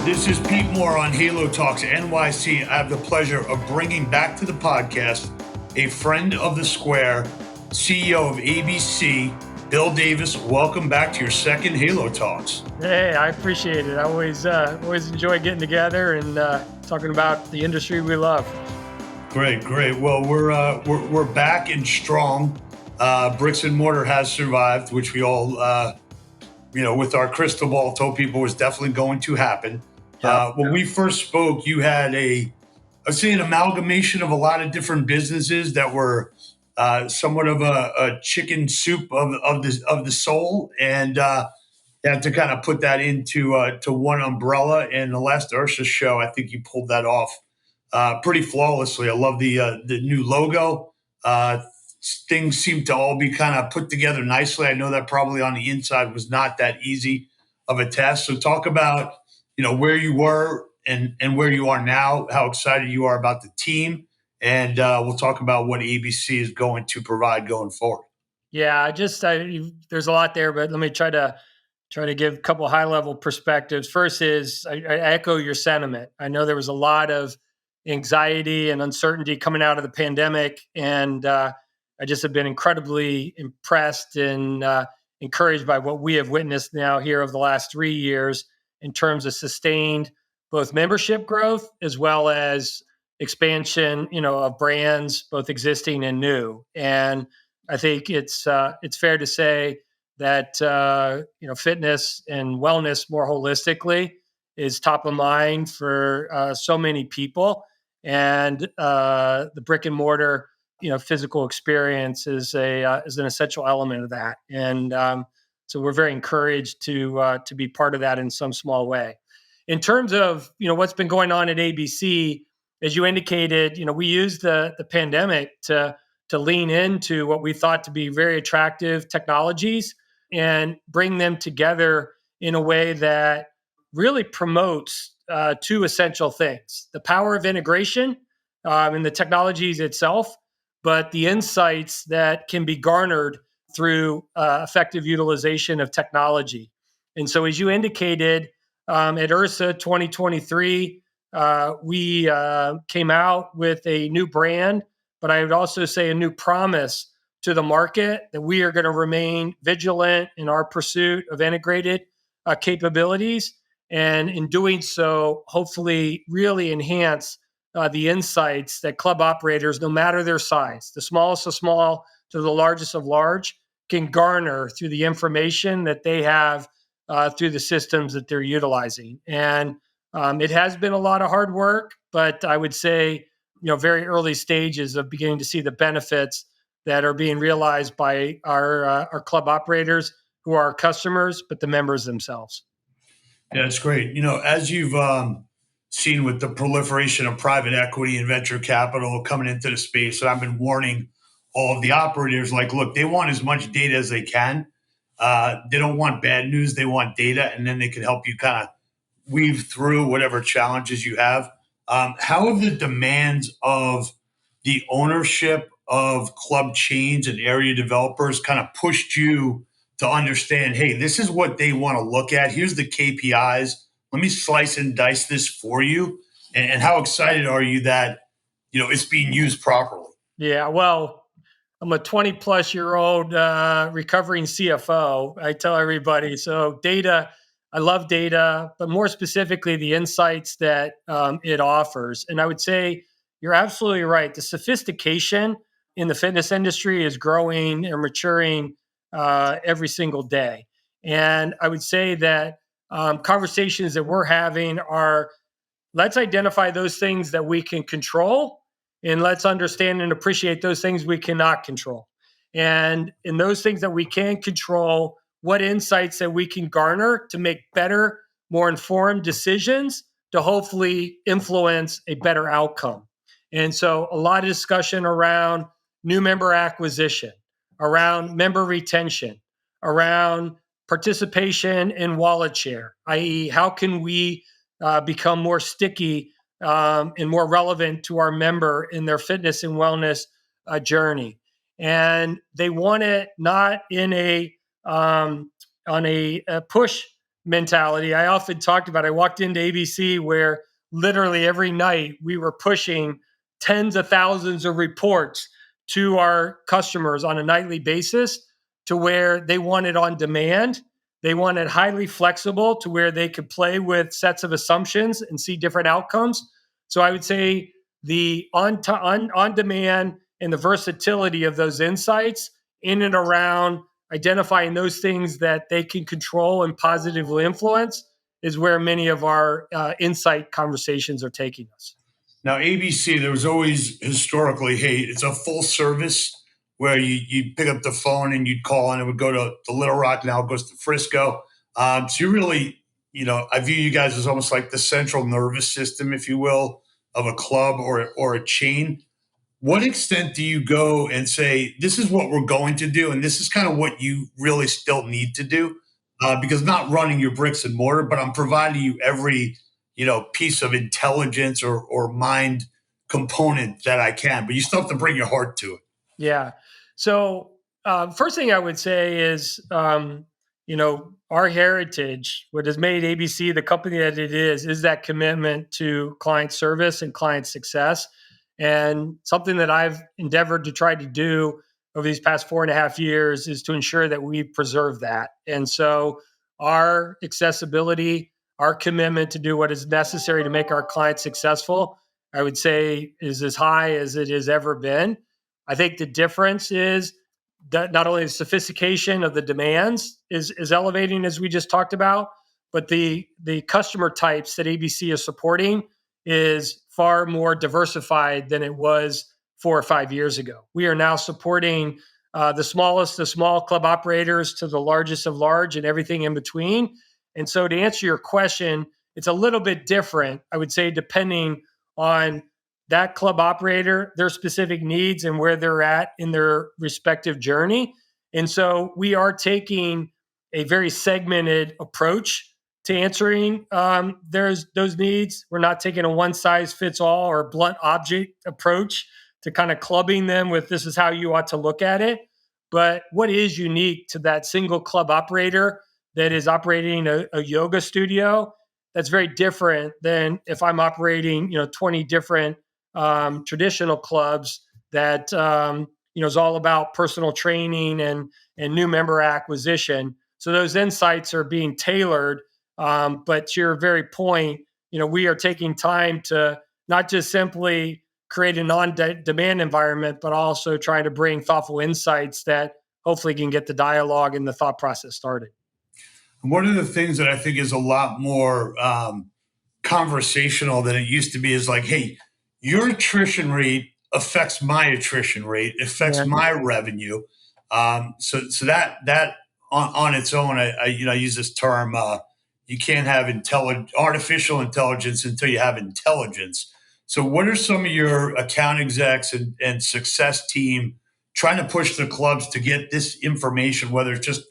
This is Pete Moore on Halo Talks NYC. I have the pleasure of bringing back to the podcast a friend of the Square, CEO of ABC, Bill Davis. Welcome back to your second Halo Talks. Hey, I appreciate it. I always enjoy getting together and talking about the industry we love. Great. Well, we're back and strong. Bricks and mortar has survived, which we all, with our crystal ball, told people was definitely going to happen. When we first spoke, you had an amalgamation of a lot of different businesses that were somewhat of a chicken soup of the soul, and you had to kind of put that into to one umbrella. And the last IHRSA show, I think you pulled that off pretty flawlessly. I love the new logo. Things seem to all be kind of put together nicely. I know that probably on the inside was not that easy of a task. So talk about where you were and where you are now, how excited you are about the team, and we'll talk about what ABC is going to provide going forward. Yeah, there's a lot there, but let me try to give a couple high level perspectives. First is I echo your sentiment. I know there was a lot of anxiety and uncertainty coming out of the pandemic, and I just have been incredibly impressed and encouraged by what we have witnessed now here over the last 3 years in terms of sustained both membership growth as well as expansion, of brands, both existing and new. And I think it's fair to say that fitness and wellness more holistically is top of mind for so many people, and the brick and mortar physical experience is an essential element of that. And so we're very encouraged to be part of that in some small way. In terms of what's been going on at ABC, as you indicated, we used the pandemic to lean into what we thought to be very attractive technologies and bring them together in a way that really promotes two essential things: the power of integration in the technologies itself, but the insights that can be garnered through effective utilization of technology. And so, as you indicated, at IHRSA 2023, we came out with a new brand, but I would also say a new promise to the market that we are going to remain vigilant in our pursuit of integrated capabilities. And in doing so, hopefully really enhance the insights that club operators, no matter their size, the smallest of small to the largest of large, can garner through the information that they have through the systems that they're utilizing. And it has been a lot of hard work, but I would say, very early stages of beginning to see the benefits that are being realized by our club operators, who are our customers, but the members themselves. Yeah, it's great. As you've seen with the proliferation of private equity and venture capital coming into the space, and I've been warning all of the operators, like, look, they want as much data as they can. They don't want bad news. They want data, and then they can help you kind of weave through whatever challenges you have. How have the demands of the ownership of club chains and area developers kind of pushed you to understand, hey, this is what they want to look at. Here's the KPIs. Let me slice and dice this for you. And how excited are you that, it's being used properly? Yeah, well, I'm a 20 plus year old recovering CFO. I tell everybody. So data, I love data, but more specifically, the insights that it offers. And I would say you're absolutely right. The sophistication in the fitness industry is growing and maturing every single day. And I would say that conversations that we're having are, let's identify those things that we can control, and let's understand and appreciate those things we cannot control. And in those things that we can control, what insights that we can garner to make better, more informed decisions to hopefully influence a better outcome. And so a lot of discussion around new member acquisition, around member retention, around participation in wallet share, i.e., how can we become more sticky and more relevant to our member in their fitness and wellness journey. And they want it not in on a push mentality. I often talked about, I walked into ABC where literally every night we were pushing tens of thousands of reports to our customers on a nightly basis, to where they wanted on demand. They wanted highly flexible, to where they could play with sets of assumptions and see different outcomes. So I would say the on demand and the versatility of those insights in and around identifying those things that they can control and positively influence is where many of our insight conversations are taking us. Now, ABC, there was always historically, hey, it's a full service where you'd pick up the phone and you'd call and it would go to Little Rock. Now it goes to Frisco. So you really, I view you guys as almost like the central nervous system, if you will, of a club or a chain. What extent do you go and say, this is what we're going to do, and this is kind of what you really still need to do? Because not running your bricks and mortar, but I'm providing you every, piece of intelligence or mind component that I can, but you still have to bring your heart to it. Yeah. So, first thing I would say is, our heritage, what has made ABC the company that it is that commitment to client service and client success. And something that I've endeavored to try to do over these past 4.5 years is to ensure that we preserve that. And so, our accessibility, our commitment to do what is necessary to make our clients successful, I would say, is as high as it has ever been. I think the difference is that not only the sophistication of the demands is elevating, as we just talked about, but the customer types that ABC is supporting is far more diversified than it was 4 or 5 years ago. We are now supporting the smallest of small club operators to the largest of large and everything in between. And so, to answer your question, it's a little bit different, I would say, depending on that club operator, their specific needs, and where they're at in their respective journey. And so we are taking a very segmented approach to answering those needs. We're not taking a one size fits all or blunt object approach to kind of clubbing them with, this is how you ought to look at it. But what is unique to that single club operator that is operating a yoga studio, that's very different than if I'm operating, 20 different traditional clubs that is all about personal training and new member acquisition. So those insights are being tailored. But to your very point, we are taking time to not just simply create an on-demand environment, but also trying to bring thoughtful insights that hopefully can get the dialogue and the thought process started. One of the things that I think is a lot more conversational than it used to be is like, hey, your attrition rate affects my attrition rate, affects Yeah. my revenue. So that on its own, I use this term. You can't have artificial intelligence until you have intelligence. So, what are some of your account execs and success team trying to push the clubs to get this information? Whether it's just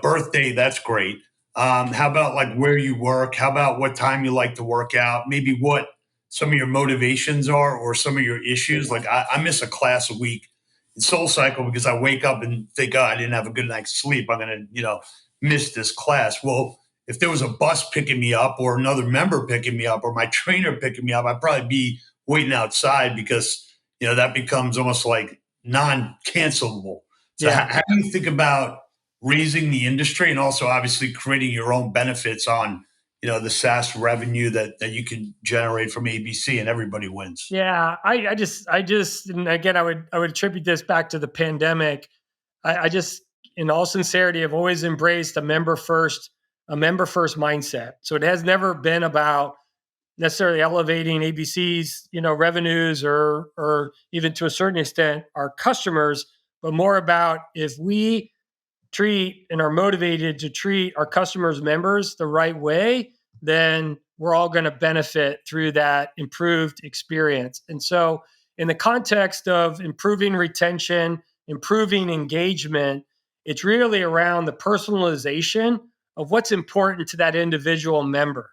birthday, that's great. How about like where you work? How about what time you like to work out? Maybe what some of your motivations are or some of your issues. Like I miss a class a week in Soul Cycle because I wake up and think, oh, I didn't have a good night's sleep. I'm going to, miss this class. Well, if there was a bus picking me up or another member picking me up or my trainer picking me up, I'd probably be waiting outside because, that becomes almost like non-cancelable. So Yeah. how do you think about raising the industry and also obviously creating your own benefits on the SaaS revenue that you can generate from ABC and everybody wins? Yeah, I just, and again, I would attribute this back to the pandemic. I just, in all sincerity, have always embraced a member first mindset. So it has never been about necessarily elevating ABC's, revenues or even to a certain extent our customers, but more about, if we treat and are motivated to treat our customers' members the right way, then we're all going to benefit through that improved experience. And so, in the context of improving retention, improving engagement, it's really around the personalization of what's important to that individual member.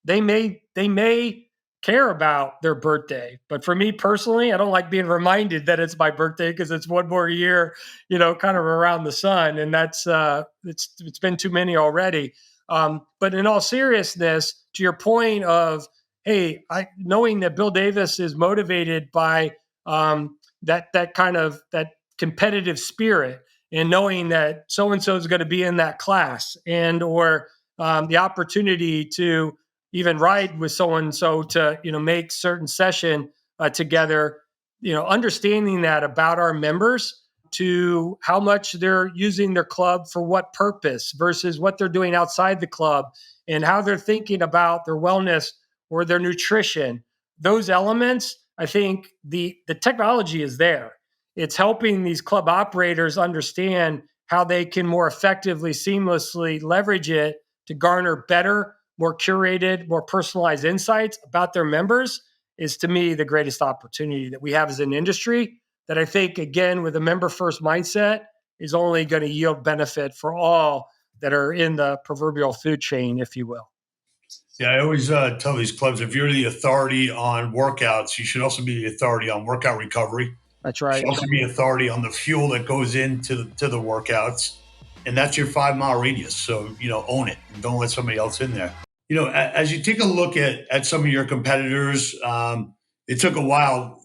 They may care about their birthday, but for me personally, I don't like being reminded that it's my birthday because it's one more year, kind of around the sun, and that's it's been too many already. But in all seriousness, to your point of, hey, knowing that Bill Davis is motivated by that kind of that competitive spirit, and knowing that so and so is going to be in that class, and or the opportunity to even ride with so and so to make certain session together, understanding that about our members, to how much they're using their club for what purpose versus what they're doing outside the club, and how they're thinking about their wellness or their nutrition. Those elements, I think the technology is there. It's helping these club operators understand how they can more effectively, seamlessly leverage it to garner better, more curated, more personalized insights about their members, is to me the greatest opportunity that we have as an industry, that I think, again, with a member first mindset, is only going to yield benefit for all that are in the proverbial food chain, if you will. Yeah, I always tell these clubs, if you're the authority on workouts, you should also be the authority on workout recovery. That's You right. should also be authority on the fuel that goes into the workouts, and that's your 5 mile radius. So own it and don't let somebody else in there. As you take a look at some of your competitors, it took a while.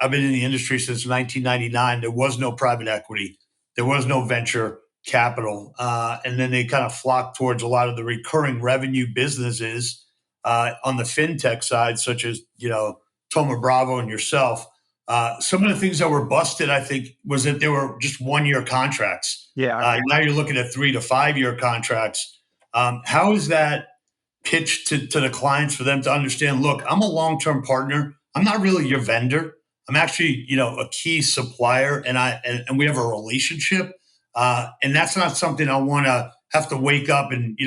I've been in the industry since 1999. There was no private equity, there was no venture capital, and then they kind of flocked towards a lot of the recurring revenue businesses on the fintech side, such as Toma Bravo and yourself. Some of the things that were busted, I think, was that they were just 1 year contracts. Yeah. Now you're looking at 3 to 5 year contracts. How is that pitched to the clients for them to understand? Look, I'm a long term partner. I'm not really your vendor. I'm actually, a key supplier, and we have a relationship. And that's not something I want to have to wake up and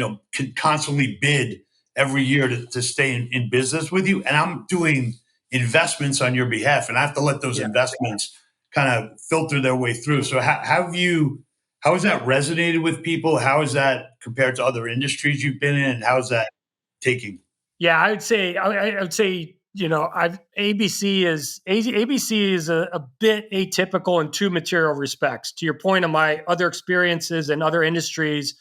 constantly bid every year to stay in business with you. And I'm doing investments on your behalf, and I have to let those investments kind of filter their way through. So how has that resonated with people? How is that compared to other industries you've been in? And how is that taking? Yeah, I would say, I've ABC is a bit atypical in two material respects. To your point of my other experiences in other industries,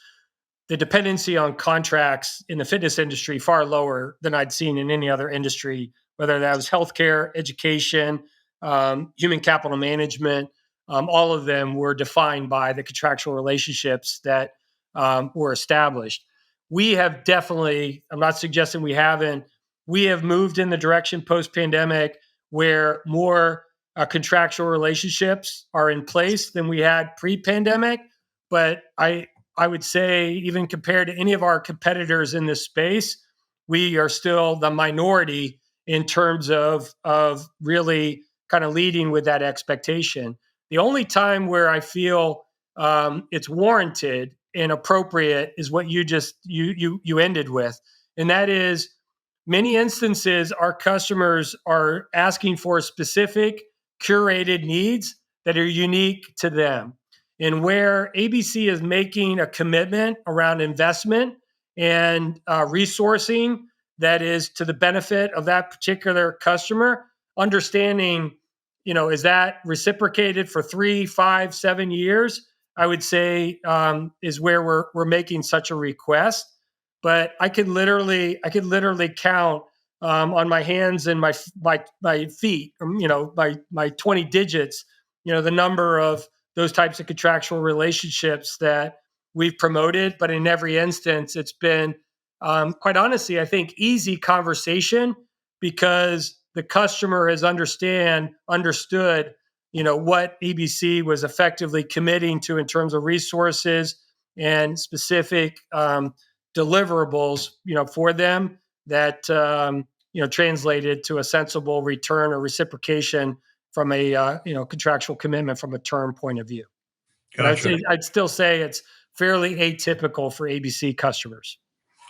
the dependency on contracts in the fitness industry far lower than I'd seen in any other industry, whether that was healthcare, education, human capital management. All of them were defined by the contractual relationships that were established. We have definitely, I'm not suggesting we haven't, we have moved in the direction post pandemic where more contractual relationships are in place than we had pre pandemic. But I would say, even compared to any of our competitors in this space, we are still the minority in terms of really kind of leading with that expectation. The only time where I feel it's warranted and appropriate is what you ended with, and that is, many instances our customers are asking for specific curated needs that are unique to them, and where ABC is making a commitment around investment and resourcing that is to the benefit of that particular customer, understanding, is that reciprocated for 3, 5, 7 years? I would say is where we're making such a request. But I could literally count on my hands and my feet, my 20 digits, the number of those types of contractual relationships that we've promoted. But in every instance, it's been, quite honestly, I think, easy conversation, because the customer has understood, what ABC was effectively committing to in terms of resources and specific deliverables, for them, that translated to a sensible return or reciprocation from a contractual commitment from a term point of view. But Gotcha. I'd still say it's fairly atypical for ABC customers.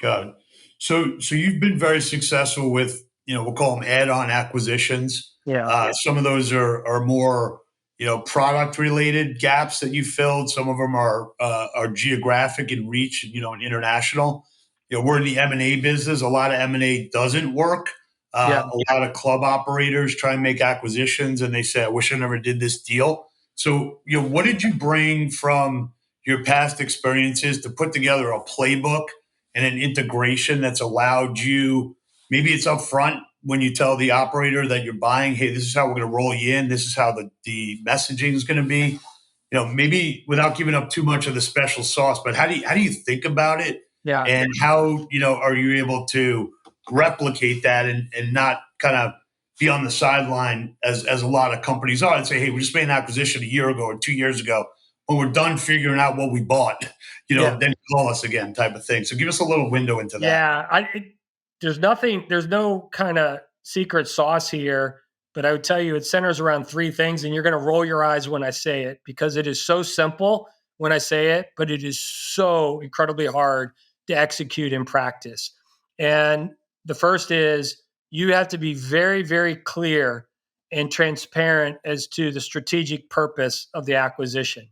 Got it. So you've been very successful with, we'll call them add-on acquisitions. Yeah. Some of those are more, product related gaps that you filled. Some of them are geographic in reach, and international. We're in the M&A business. A lot of M&A doesn't work. Yeah. A lot of club operators try and make acquisitions, and they say, "I wish I never did this deal." So, what did you bring from your past experiences to put together a playbook and an integration that's allowed you, maybe it's up front when you tell the operator that you're buying, hey, this is how we're going to roll you in, this is how the messaging is going to be, maybe without giving up too much of the special sauce, but how do you think about it, Yeah. and how are you able to replicate that, and not kind of be on the sideline as a lot of companies are and say, hey, we just made an acquisition a year ago or 2 years ago. When we're done figuring out what we bought, Yeah. then call us again, type of thing. So give us a little window into that. Yeah, there's no kind of secret sauce here, but I would tell you it centers around three things, and you're going to roll your eyes when I say it because it is so simple when I say it, but it is so incredibly hard to execute in practice. And the first is you have to be very, very clear and transparent as to the strategic purpose of the acquisition.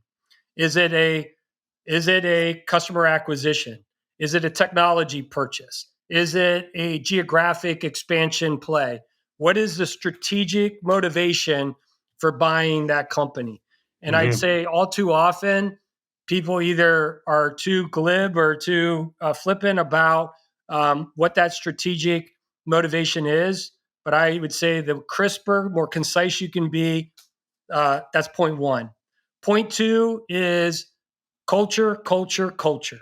Is it a customer acquisition? Is it a technology purchase? Is it a geographic expansion play? What is the strategic motivation for buying that company? And I'd Hmm. say all too often, people either are too glib or too flippant about what that strategic motivation is. But I would say the crisper, more concise you can be, that's point one. Point two is culture, culture, culture.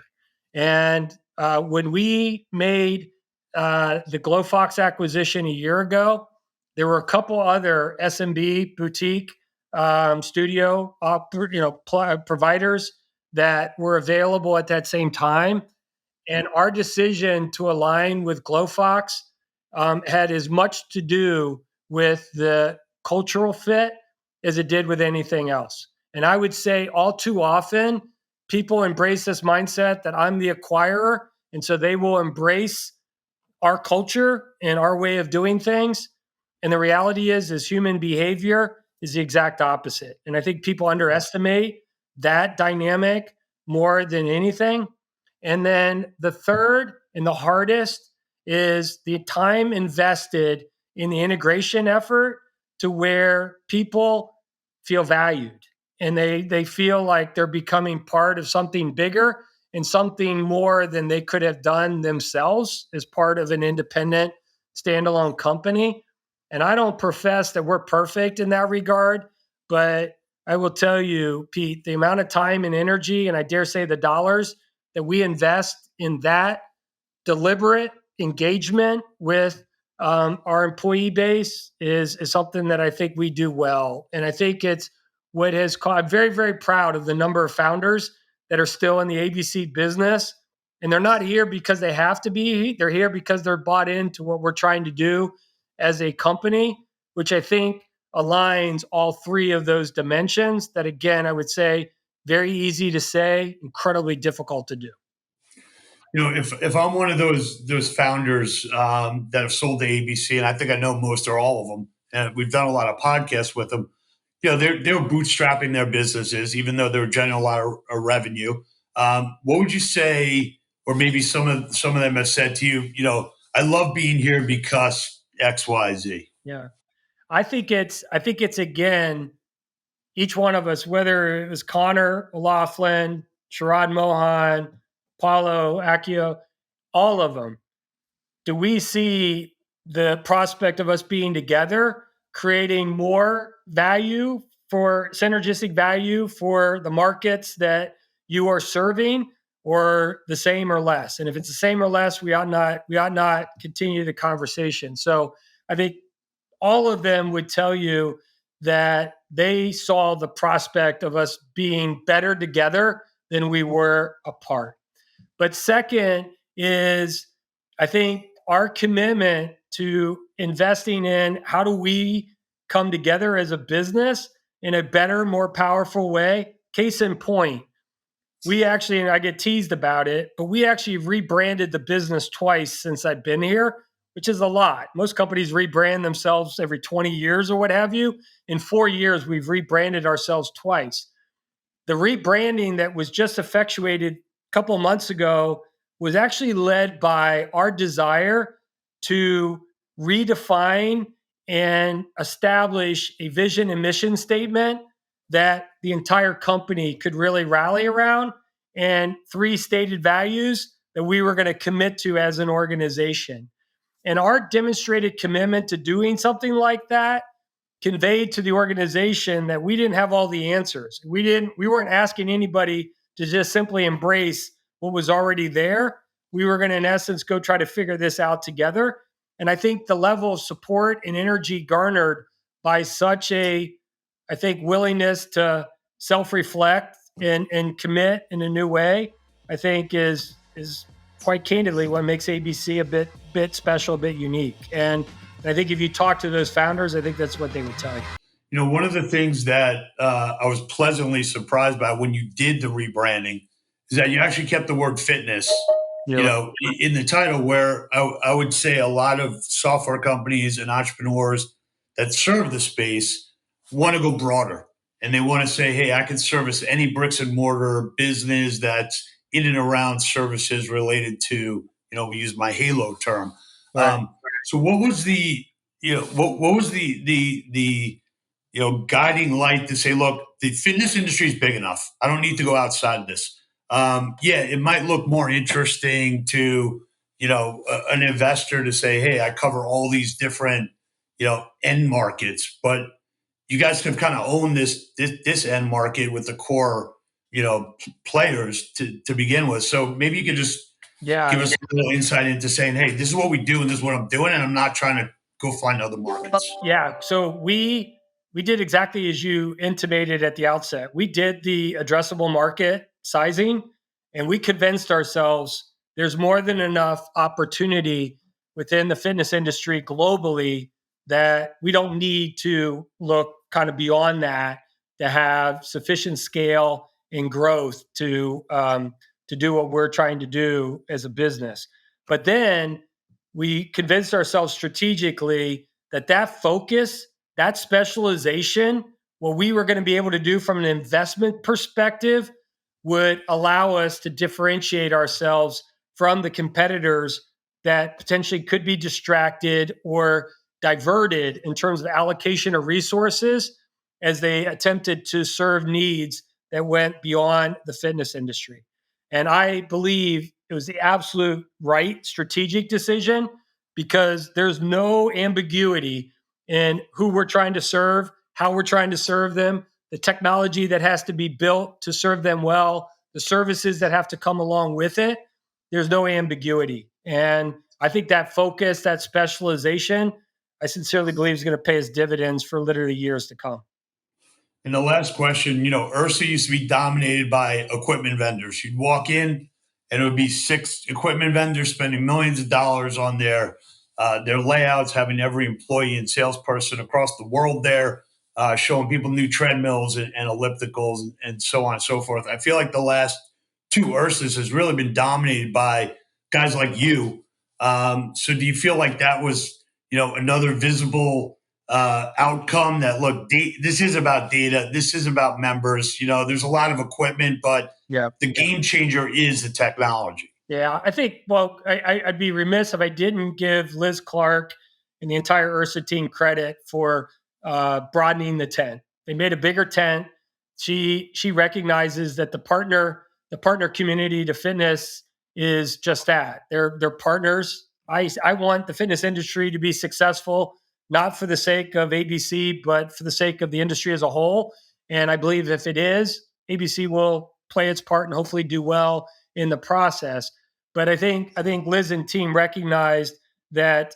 And when we made the GlowFox acquisition a year ago, there were a couple other SMB boutique studio providers that were available at that same time. And our decision to align with GlowFox had as much to do with the cultural fit as it did with anything else. And I would say all too often, people embrace this mindset that I'm the acquirer. And so they will embrace our culture and our way of doing things. And the reality is human behavior is the exact opposite. And I think people underestimate that dynamic more than anything. And then the third and the hardest is the time invested in the integration effort to where people feel valued and they feel like they're becoming part of something bigger and something more than they could have done themselves as part of an independent standalone company. And I don't profess that we're perfect in that regard, but I will tell you, Pete, the amount of time and energy, and I dare say the dollars that we invest in that deliberate engagement with our employee base is something that I think we do well. And I think it's what has caught, I'm very, very proud of the number of founders that are still in the ABC business. And they're not here because they have to be. They're here because they're bought into what we're trying to do as a company, which I think aligns all three of those dimensions that, again, I would say very easy to say, incredibly difficult to do. If I'm one of those founders that have sold to ABC, and I think I know most or all of them, and we've done a lot of podcasts with them. They were bootstrapping their businesses, even though they were generating a lot of revenue. What would you say, or maybe some of them have said to you, I love being here because X, Y, Z. Yeah. I think it's again, each one of us, whether it was Connor O'Loughlin, Sharad Mohan, Paulo Accio, all of them, do we see the prospect of us being together, creating more value for synergistic value for the markets that you are serving, or the same or less? And if it's the same or less, we ought not continue the conversation. So I think all of them would tell you that they saw the prospect of us being better together than we were apart. But second is, I think, our commitment to investing in how do we come together as a business in a better, more powerful way. Case in point, we actually, and I get teased about it, but we actually rebranded the business twice since I've been here, which is a lot. Most companies rebrand themselves every 20 years or what have you. In 4 years, we've rebranded ourselves twice. The rebranding that was just effectuated a couple of months ago was actually led by our desire to redefine and establish a vision and mission statement that the entire company could really rally around, and three stated values that we were going to commit to as an organization. And our demonstrated commitment to doing something like that conveyed to the organization that we didn't have all the answers. We weren't asking anybody to just simply embrace what was already there. We were going to, in essence, go try to figure this out together. And I think the level of support and energy garnered by such a, I think, willingness to self-reflect and commit in a new way, I think is quite candidly what makes ABC a bit special, a bit unique. And I think if you talk to those founders, I think that's what they would tell you. You know, one of the things that I was pleasantly surprised by when you did the rebranding is that you actually kept the word fitness, you Yeah. know, in the title, where I would say a lot of software companies and entrepreneurs that serve the space want to go broader. And they want to say, hey, I can service any bricks and mortar business that's in and around services related to, you know, we use my Halo term. Right. So what was the, you know, what was the you know, guiding light to say, look, the fitness industry is big enough. I don't need to go outside this. Yeah, it might look more interesting to, you know, an investor to say, hey, I cover all these different, you know, end markets, but you guys have kind of owned this end market with the core, you know, players to begin with. So maybe you could just Yeah. give us a little insight into saying, hey, this is what we do and this is what I'm doing, and I'm not trying to go find other markets. Yeah. So we did exactly as you intimated at the outset. We did the addressable market sizing, and we convinced ourselves there's more than enough opportunity within the fitness industry globally that we don't need to look kind of beyond that to have sufficient scale and growth to do what we're trying to do as a business. But then we convinced ourselves strategically that focus, that specialization, what we were going to be able to do from an investment perspective would allow us to differentiate ourselves from the competitors that potentially could be distracted or diverted in terms of allocation of resources as they attempted to serve needs that went beyond the fitness industry. And I believe it was the absolute right strategic decision because there's no ambiguity in who we're trying to serve, how we're trying to serve them, the technology that has to be built to serve them well, the services that have to come along with it. There's no ambiguity. And I think that focus, that specialization, I sincerely believe is going to pay us dividends for literally years to come. And the last question, you know, IHRSA used to be dominated by equipment vendors. You'd walk in, and it would be six equipment vendors spending millions of dollars on their layouts, having every employee and salesperson across the world there, showing people new treadmills and ellipticals and so on and so forth. I feel like the last two IHRSAs has really been dominated by guys like you. So do you feel like that was, you know, another visible outcome that look, this is about data, this is about members, you know, there's a lot of equipment, but Yeah. the game changer is the technology. Yeah, I think, well, I'd be remiss if I didn't give Liz Clark and the entire IHRSA team credit for broadening the tent. They made a bigger tent. She recognizes that the partner community to fitness is just that. They're partners. I want the fitness industry to be successful, not for the sake of ABC, but for the sake of the industry as a whole. And I believe if it is, ABC will play its part and hopefully do well in the process. But I think Liz and team recognized that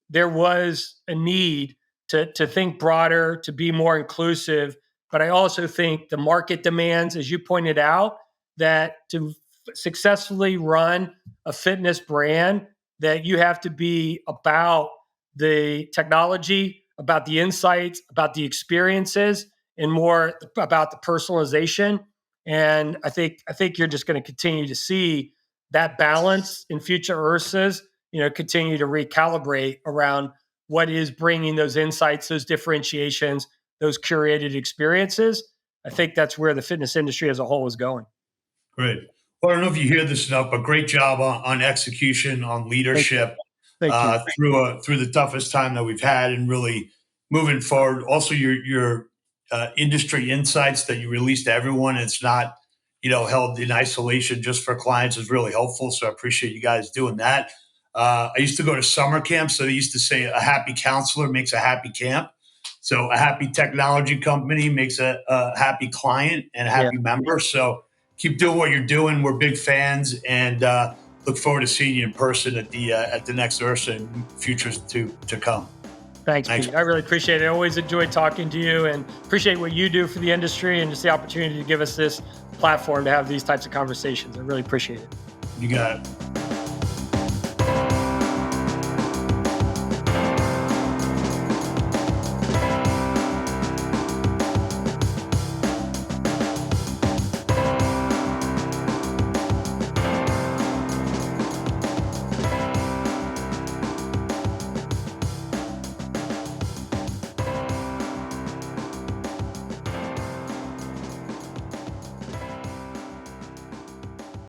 there was a need to think broader, to be more inclusive. But I also think the market demands, as you pointed out, that to successfully run a fitness brand, that you have to be about the technology, about the insights, about the experiences, and more about the personalization. And I think you're just going to continue to see that balance in future IHRSAs, you know, continue to recalibrate around what is bringing those insights, those differentiations, those curated experiences. I think that's where the fitness industry as a whole is going. Great. Well, I don't know if you hear this enough, but great job on execution, on leadership Thank you. through the toughest time that we've had, and really moving forward. Also, your industry insights that you released to everyone. It's not, held in isolation just for clients is really helpful. So I appreciate you guys doing that. I used to go to summer camp, so they used to say a happy counselor makes a happy camp. So a happy technology company makes a happy client and a Yeah. happy member. So keep doing what you're doing. We're big fans, and look forward to seeing you in person at the next IHRSA and futures to come. Thanks, Thanks. Pete. I really appreciate it. I always enjoy talking to you and appreciate what you do for the industry and just the opportunity to give us this platform to have these types of conversations. I really appreciate it. You got it.